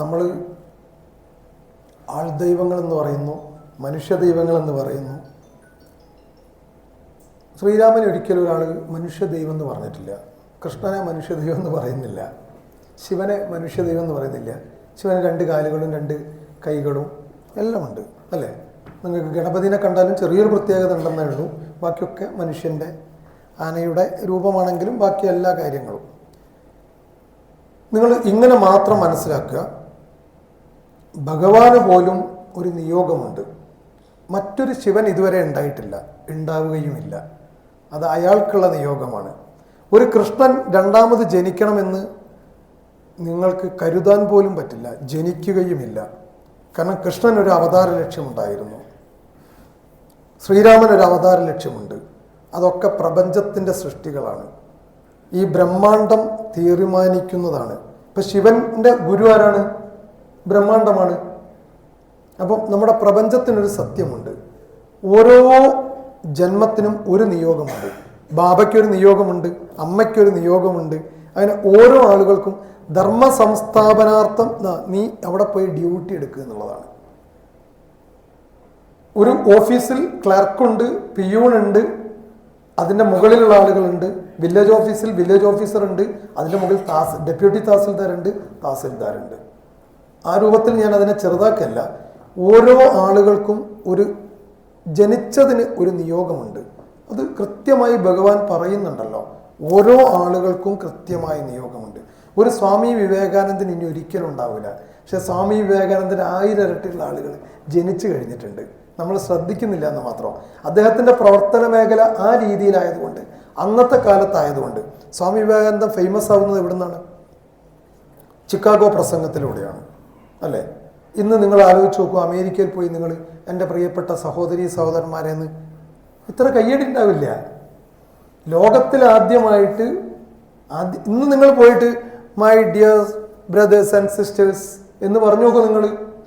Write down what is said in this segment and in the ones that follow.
നമ്മൾ ആൾദൈവങ്ങളെന്ന് പറയുന്നു, മനുഷ്യദൈവങ്ങളെന്ന് പറയുന്നു. ശ്രീരാമൻ ഒരിക്കലും ഒരാൾ മനുഷ്യദൈവം എന്ന് പറഞ്ഞിട്ടില്ല. കൃഷ്ണനെ മനുഷ്യദൈവം എന്ന് പറയുന്നില്ല. ശിവനെ മനുഷ്യദൈവം എന്ന് പറയുന്നില്ല. ശിവന് 2 കാലുകളും 2 കൈകളും എല്ലാം ഉണ്ട്, അല്ലേ? നിങ്ങൾക്ക് ഗണപതിനെ കണ്ടാലും ചെറിയൊരു പ്രത്യേകത ഉണ്ടെന്നേ ഉള്ളൂ. ബാക്കിയൊക്കെ മനുഷ്യൻ്റെ ആനയുടെ രൂപമാണെങ്കിലും ബാക്കി എല്ലാ കാര്യങ്ങളും നിങ്ങൾ ഇങ്ങനെ മാത്രം മനസ്സിലാക്കുക. ഭഗവാന് പോലും ഒരു നിയോഗമുണ്ട്. മറ്റൊരു ശിവൻ ഇതുവരെ ഉണ്ടായിട്ടില്ല, ഉണ്ടാവുകയുമില്ല. അത് അയാൾക്കുള്ള നിയോഗമാണ്. ഒരു കൃഷ്ണൻ രണ്ടാമത് ജനിക്കണമെന്ന് നിങ്ങൾക്ക് കരുതാൻ പോലും പറ്റില്ല, ജനിക്കുകയുമില്ല. കാരണം കൃഷ്ണൻ ഒരു അവതാര ലക്ഷ്യമുണ്ടായിരുന്നു, ശ്രീരാമൻ ഒരു അവതാര ലക്ഷ്യമുണ്ട്. അതൊക്കെ പ്രപഞ്ചത്തിൻ്റെ സൃഷ്ടികളാണ്. ഈ ബ്രഹ്മാണ്ടം തീരുമാനിക്കുന്നതാണ്. ഇപ്പം ശിവൻ്റെ ഗുരു ആരാണ്? ബ്രഹ്മാണ്ടമാണ്. അപ്പം നമ്മുടെ പ്രപഞ്ചത്തിനൊരു സത്യമുണ്ട്. ഓരോ ജന്മത്തിനും ഒരു നിയോഗമുണ്ട്. ബാബയ്ക്കൊരു നിയോഗമുണ്ട്, അമ്മയ്ക്കൊരു നിയോഗമുണ്ട്. അങ്ങനെ ഓരോ ആളുകൾക്കും ധർമ്മ സംസ്ഥാപനാർത്ഥം നീ അവിടെ പോയി ഡ്യൂട്ടി എടുക്കുക എന്നുള്ളതാണ്. ഒരു ഓഫീസിൽ ക്ലർക്കുണ്ട്, പിയൂണുണ്ട്, അതിൻ്റെ മുകളിലുള്ള ആളുകളുണ്ട്. വില്ലേജ് ഓഫീസിൽ വില്ലേജ് ഓഫീസറുണ്ട്, അതിൻ്റെ മുകളിൽ ഡെപ്യൂട്ടി തഹസിൽദാരുണ്ട്, തഹസിൽദാരുണ്ട്. ആ രൂപത്തിൽ ഞാൻ അതിനെ ചെറുതാക്കല്ല. ഓരോ ആളുകൾക്കും ഒരു ജനിച്ചതിന് ഒരു നിയോഗമുണ്ട്. അത് കൃത്യമായി ഭഗവാൻ പറയുന്നുണ്ടല്ലോ. ഓരോ ആളുകൾക്കും കൃത്യമായ നിയോഗമുണ്ട്. ഒരു സ്വാമി വിവേകാനന്ദൻ ഇനി ഒരിക്കലും ഉണ്ടാവില്ല. പക്ഷെ സ്വാമി വിവേകാനന്ദൻ 1000 ഇരട്ടിയുള്ള ആളുകൾ ജനിച്ചു കഴിഞ്ഞിട്ടുണ്ട്. നമ്മൾ ശ്രദ്ധിക്കുന്നില്ല എന്ന് മാത്രം. അദ്ദേഹത്തിൻ്റെ പ്രവർത്തന മേഖല ആ രീതിയിലായതുകൊണ്ട്, അന്നത്തെ കാലത്തായതുകൊണ്ട് സ്വാമി വിവേകാനന്ദൻ ഫേമസ് ആവുന്നത് എവിടെ നിന്നാണ്? ചിക്കാഗോ പ്രസംഗത്തിലൂടെയാണ്, അല്ലേ? ഇന്ന് നിങ്ങൾ ആലോചിച്ച് നോക്കൂ, അമേരിക്കയിൽ പോയി നിങ്ങൾ എൻ്റെ പ്രിയപ്പെട്ട സഹോദരീ സഹോദരന്മാരെന്ന് ഇത്ര കയ്യടി ഉണ്ടാവില്ല. ലോകത്തിൽ ആദ്യമായിട്ട് ഇന്ന് നിങ്ങൾ പോയിട്ട് my dear brothers and sisters എന്ന് പറഞ്ഞു നോക്കൂ, നിങ്ങൾ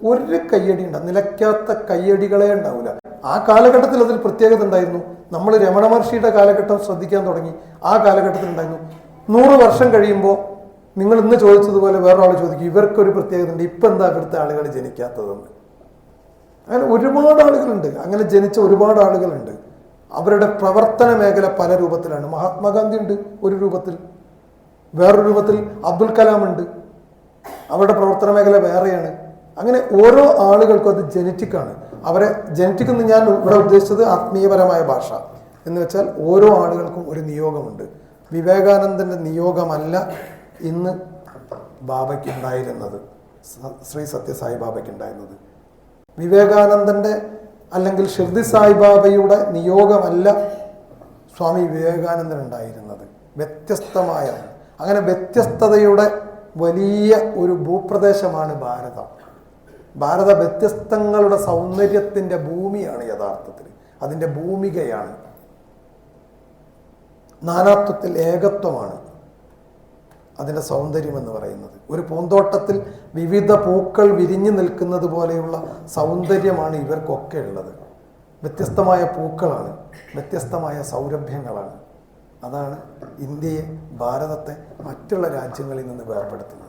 ഒരു കയ്യടി ഉണ്ടാവും, നിലയ്ക്കാത്ത കയ്യടികളെ ഉണ്ടാവില്ല. ആ കാലഘട്ടത്തിൽ അതിൽ പ്രത്യേകത ഉണ്ടായിരുന്നു. നമ്മൾ രമണ മഹർഷിയുടെ കാലഘട്ടം ശ്രദ്ധിക്കാൻ തുടങ്ങി. ആ കാലഘട്ടത്തിൽ ഉണ്ടായിരുന്നു. 100 വർഷം കഴിയുമ്പോൾ നിങ്ങൾ ഇന്ന് ചോദിച്ചതുപോലെ വേറൊരാൾ ചോദിക്കും, ഇവർക്കൊരു പ്രത്യേകത ഉണ്ട്, ഇപ്പം എന്താ ഇവിടുത്തെ ആളുകൾ ജനിക്കാത്തതെന്ന്. അങ്ങനെ ഒരുപാട് ആളുകളുണ്ട്, അങ്ങനെ ജനിച്ച ഒരുപാട് ആളുകളുണ്ട്. അവരുടെ പ്രവർത്തന മേഖല പല രൂപത്തിലാണ്. മഹാത്മാഗാന്ധി ഉണ്ട് ഒരു രൂപത്തിൽ, വേറൊരു രൂപത്തിൽ അബ്ദുൽ കലാം ഉണ്ട്, അവരുടെ പ്രവർത്തന മേഖല വേറെയാണ്. അങ്ങനെ ഓരോ ആളുകൾക്കും അത് ജനറ്റിക്കാണ്. അവരെ ജനറ്റിക് എന്ന് ഞാൻ ഇവിടെ ഉദ്ദേശിച്ചത് ആത്മീയപരമായ ഭാഷ എന്ന് വെച്ചാൽ ഓരോ ആളുകൾക്കും ഒരു നിയോഗമുണ്ട്. വിവേകാനന്ദൻ്റെ നിയോഗമല്ല ഇന്ന് ബാബയ്ക്ക് ഉണ്ടായിരുന്നത്, ശ്രീ സത്യസായി ബാബയ്ക്ക് ഉണ്ടായിരുന്നത്. വിവേകാനന്ദൻ്റെ അല്ലെങ്കിൽ ഷിർദി സായിബാബയുടെ നിയോഗമല്ല സ്വാമി വിവേകാനന്ദൻ ഉണ്ടായിരുന്നത്. വ്യത്യസ്തമായ, അങ്ങനെ വ്യത്യസ്തതയുടെ വലിയ ഒരു ഭൂപ്രദേശമാണ് ഭാരതം. ഭാരത വ്യത്യസ്തങ്ങളുടെ സൗന്ദര്യത്തിൻ്റെ ഭൂമിയാണ് യഥാർത്ഥത്തിൽ. അതിൻ്റെ ഭൂമികയാണ്. നാനാത്വത്തിൽ ഏകത്വമാണ് അതിൻ്റെ സൗന്ദര്യം എന്ന് പറയുന്നത്. ഒരു പൂന്തോട്ടത്തിൽ വിവിധ പൂക്കൾ വിരിഞ്ഞു നിൽക്കുന്നത് പോലെയുള്ള സൗന്ദര്യമാണ് ഇവർക്കൊക്കെ ഉള്ളത്. വ്യത്യസ്തമായ പൂക്കളാണ്, വ്യത്യസ്തമായ സൗരഭ്യങ്ങളാണ്. അതാണ് ഇന്ത്യയെ, ഭാരതത്തെ മറ്റുള്ള രാജ്യങ്ങളിൽ നിന്ന് വേർപെടുത്തുന്നത്.